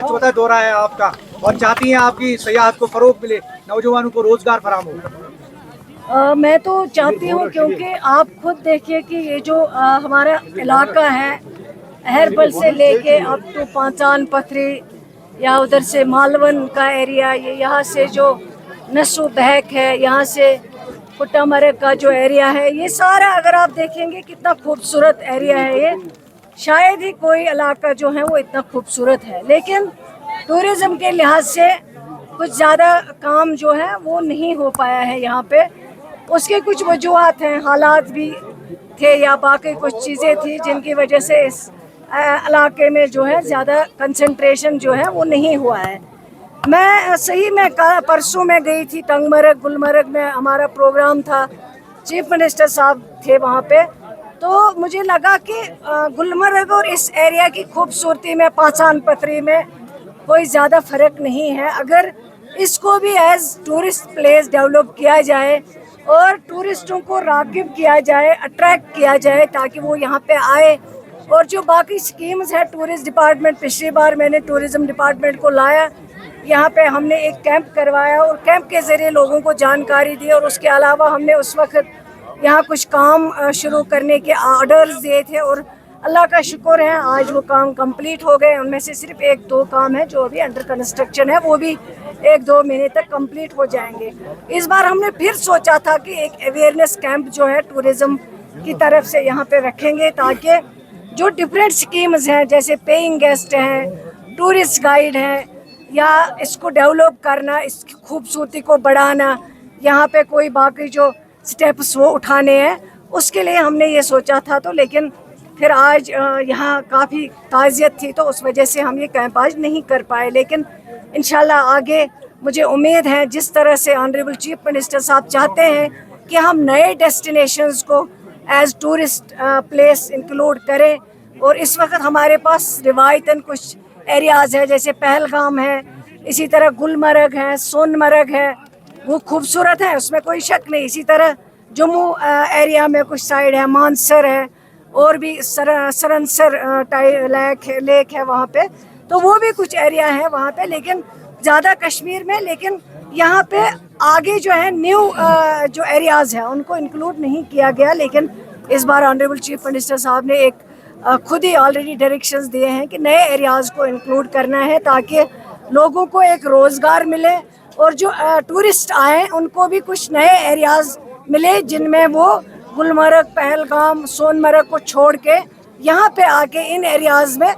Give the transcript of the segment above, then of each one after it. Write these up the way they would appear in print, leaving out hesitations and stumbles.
चौथा दौरा है आपका और चाहती हैं आपकी सयाहत को फरोग मिले, नौजवानों को रोजगार फराहम हो। मैं तो चाहती हूँ, क्योंकि आप खुद देखिए कि ये जो हमारा इलाका है, अहरबल से लेके अब तो पांचान पथरी या उधर से मालवन का एरिया, ये यहाँ से जो नसू बहक है, यहाँ से कुट्टामरग का जो एरिया है, ये सारा अगर आप देखेंगे कितना खूबसूरत एरिया है। ये शायद ही कोई इलाका जो है वो इतना खूबसूरत है, लेकिन टूरिज़्म के लिहाज से कुछ ज़्यादा काम जो है वो नहीं हो पाया है यहाँ पे। उसके कुछ वजूहात हैं, हालात भी थे या बाकी कुछ चीज़ें थी जिनकी वजह से इस इलाके में जो है ज़्यादा कंसंट्रेशन जो है वो नहीं हुआ है। मैं सही में परसों में गई थी टंगमरग, गुलमर्ग में हमारा प्रोग्राम था, चीफ मिनिस्टर साहब थे वहाँ पे, तो मुझे लगा कि गुलमर्ग और इस एरिया की खूबसूरती में, पांचान पथरी में कोई ज़्यादा फ़र्क नहीं है। अगर इसको भी एज टूरिस्ट प्लेस डेवलप किया जाए और टूरिस्टों को राग़िब किया जाए, अट्रैक्ट किया जाए ताकि वो यहाँ पे आए, और जो बाकी स्कीम्स है टूरिस्ट डिपार्टमेंट, पिछली बार मैंने टूरिज़्म डिपार्टमेंट को लाया, यहाँ पे हमने एक कैंप करवाया और कैंप के ज़रिए लोगों को जानकारी दी, और उसके अलावा हमने उस वक्त यहाँ कुछ काम शुरू करने के ऑर्डर्स दिए थे और अल्लाह का शुक्र है आज वो काम कंप्लीट हो गए। उनमें से सिर्फ 1-2 काम है जो अभी अंडर कंस्ट्रक्शन है, वो भी 1-2 महीने तक कंप्लीट हो जाएंगे। इस बार हमने फिर सोचा था कि एक अवेयरनेस कैंप जो है टूरिज़्म की तरफ से यहाँ पे रखेंगे, ताकि जो डिफरेंट स्कीम्स हैं जैसे पेइंग गेस्ट हैं, टूरिस्ट गाइड हैं, या इसको डेवलप करना, इसकी खूबसूरती को बढ़ाना, यहाँ पे कोई बाकी जो स्टेप्स वो उठाने हैं, उसके लिए हमने ये सोचा था। तो लेकिन फिर आज यहाँ काफ़ी ताज़ियत थी तो उस वजह से हम ये कैंप आज नहीं कर पाए, लेकिन इंशाल्लाह आगे मुझे उम्मीद है जिस तरह से ऑनरेबल चीफ मिनिस्टर साहब चाहते हैं कि हम नए डेस्टिनेशंस को एज टूरिस्ट प्लेस इंक्लूड करें, और इस वक्त हमारे पास रिवायतन कुछ एरियाज़ है जैसे पहलगाम है, इसी तरह गुलमर्ग है, सोनमर्ग है, वो खूबसूरत है, उसमें कोई शक नहीं। इसी तरह जम्मू एरिया में कुछ साइड है, मानसर है, और भी सरनसर लेक है वहाँ पे, तो वो भी कुछ एरिया है वहाँ पे, लेकिन ज़्यादा कश्मीर में। लेकिन यहाँ पे आगे जो है न्यू जो एरियाज़ हैं उनको इंक्लूड नहीं किया गया, लेकिन इस बार ऑनरेबल चीफ मिनिस्टर साहब ने एक खुद ही ऑलरेडी डायरेक्शंस दिए हैं कि नए एरियाज़ को इंक्लूड करना है ताकि लोगों को एक रोज़गार मिले, और जो टूरिस्ट आए उनको भी कुछ नए एरियाज़ मिले जिनमें वो गुलमर्ग, पहलगाम, सोनमर्ग को छोड़ के यहाँ पे आके इन एरियाज़ में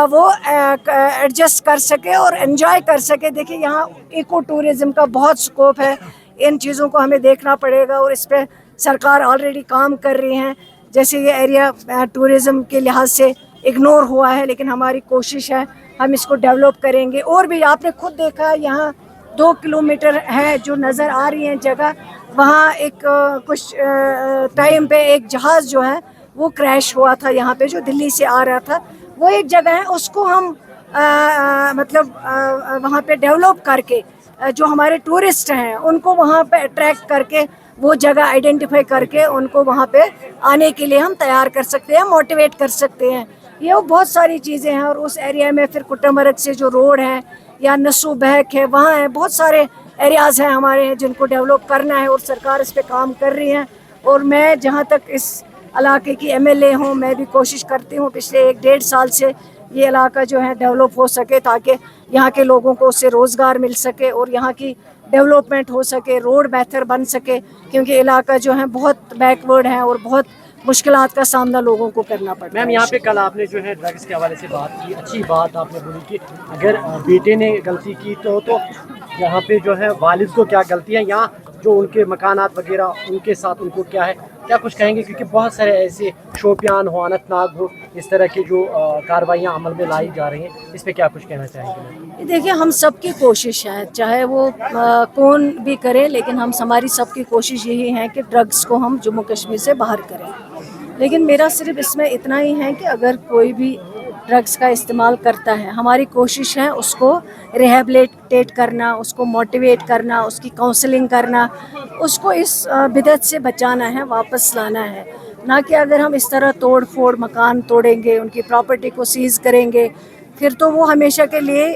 वो एडजस्ट कर सके और एंजॉय कर सके। देखिए यहाँ इको टूरिज़्म का बहुत स्कोप है, इन चीज़ों को हमें देखना पड़ेगा और इस पर सरकार ऑलरेडी काम कर रही हैं। जैसे ये एरिया टूरिज़्म के लिहाज से इग्नोर हुआ है, लेकिन हमारी कोशिश है हम इसको डेवलप करेंगे। और भी आपने खुद देखा यहाँ 2 किलोमीटर है जो नज़र आ रही है जगह, वहाँ एक कुछ टाइम पे एक जहाज़ जो है वो क्रैश हुआ था यहाँ पे, जो दिल्ली से आ रहा था। वो एक जगह है, उसको हम वहाँ पे डेवलप करके जो हमारे टूरिस्ट हैं उनको वहाँ पे अट्रैक्ट करके वो जगह आइडेंटिफाई करके उनको वहाँ पे आने के लिए हम तैयार कर सकते हैं, मोटिवेट कर सकते हैं। ये वो बहुत सारी चीज़ें हैं। और उस एरिया में फिर कुट्टामरग से जो रोड है या नसू बहक है, वहाँ है, बहुत सारे एरियाज़ हैं हमारे जिनको डेवलप करना है और सरकार इस पे काम कर रही है। और मैं जहाँ तक इस इलाके की MLA हूँ, मैं भी कोशिश करती हूँ पिछले 1-1.5 साल से ये इलाका जो है डेवलप हो सके, ताकि यहाँ के लोगों को उससे रोज़गार मिल सके और यहाँ की डेवलपमेंट हो सके, रोड बेहतर बन सके, क्योंकि इलाका जो है बहुत बैकवर्ड है और बहुत मुश्किलात का सामना लोगों को करना पड़ता है। मैम यहाँ पे कल आपने जो है ड्रग्स के हवाले से बात की, अच्छी बात आपने बोली कि अगर बेटे ने गलती की तो यहाँ पे जो है वालिद को क्या गलती है, यहाँ जो उनके मकानात वगैरह उनके साथ उनको क्या है, क्या कुछ कहेंगे? क्योंकि बहुत सारे ऐसे शोपियान हो, अनंतनाग हो, इस तरह की जो कार्रवाइयाँ अमल में लाई जा रही हैं, इस पर क्या कुछ कहना चाहेंगे? देखिए हम सबकी कोशिश है, चाहे वो कौन भी करे, लेकिन हमारी सबकी कोशिश यही है कि ड्रग्स को हम जम्मू कश्मीर से बाहर करें। लेकिन मेरा सिर्फ इसमें इतना ही है कि अगर कोई भी ड्रग्स का इस्तेमाल करता है, हमारी कोशिश है उसको रिहेबिलिटेट करना, उसको मोटिवेट करना, उसकी काउंसलिंग करना, उसको इस बिदअत से बचाना है, वापस लाना है। ना कि अगर हम इस तरह तोड़ फोड़, मकान तोड़ेंगे, उनकी प्रॉपर्टी को सीज़ करेंगे, फिर तो वो हमेशा के लिए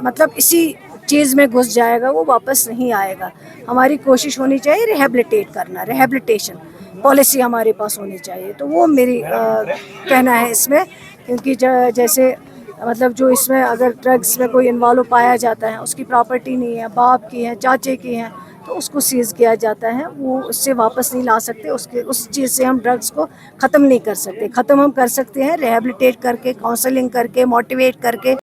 मतलब इसी चीज़ में घुस जाएगा, वो वापस नहीं आएगा। हमारी कोशिश होनी चाहिए रिहेबिलिटेट करना, रिहेबिलिटेशन पॉलिसी हमारे पास होनी चाहिए। तो वो मेरी कहना है इसमें, क्योंकि जैसे मतलब जो इसमें अगर ड्रग्स में कोई इन्वॉल्व पाया जाता है, उसकी प्रॉपर्टी नहीं है, बाप की है, चाचे की है, तो उसको सीज़ किया जाता है, वो उससे वापस नहीं ला सकते। उस चीज़ से हम ड्रग्स को ख़त्म नहीं कर सकते। ख़त्म हम कर सकते हैं रिहेबिलिटेट करके, काउंसलिंग करके, मोटिवेट करके।